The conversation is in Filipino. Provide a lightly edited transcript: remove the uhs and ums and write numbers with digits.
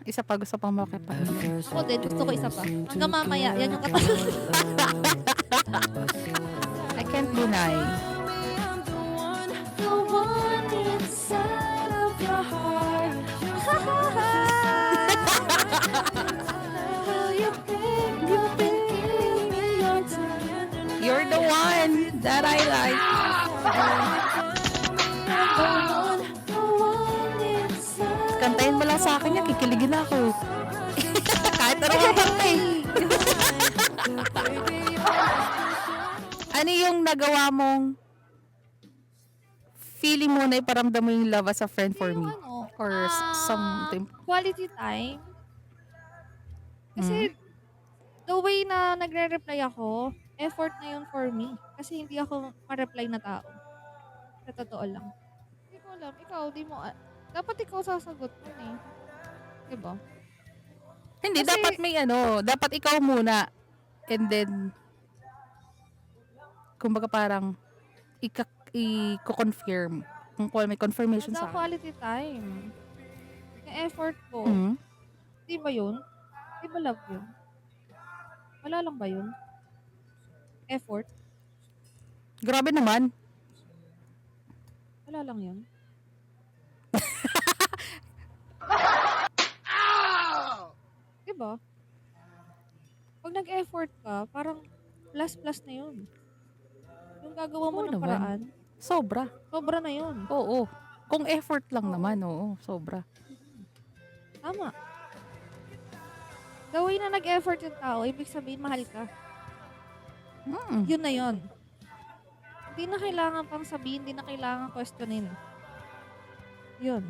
Isa pa, gusto pang makipag. Ako din, gusto ko isa pa. Hanggang mamaya, yan yung katanungan. I can't deny. The one inside of your heart. Will you give me your time? You're the one that I like. The one inside. Kantayin mo lang sa akin yan, kikiligin ako. Kahit ano ka kanta eh. Ano yung nagawa mong feeling mo na iparamdam mo yung love as a friend for me? Ano, Or something? quality time. Kasi, the way na nagre-reply ako, effort na yun for me. Kasi hindi ako ma-reply na tao. Sa totoo lang. Hindi ko alam. Ikaw, di mo... dapat ikaw sasagot nun eh. Diba? Hindi, Kasi- dapat may ano, dapat ikaw muna. And then, kumbaga parang, i-confirm. Kung may confirmation Sa sa akin. quality time. Yung effort ko, Mhm. di ba yun? Di ba love yun? Wala lang ba yun? Effort? Grabe naman. Wala lang yun. Diba? Pag nag-effort ka, parang plus na yun. Yung gagawa mo Oo ng naman. paraan, Sobra. sobra na yun. Oo. Kung effort lang naman, oo. Sobra. Tama. The way na nag-effort yung tao, ibig sabihin mahal ka. Yun na yun. Hindi na kailangan pang sabihin, hindi na kailangan questionin. Yun.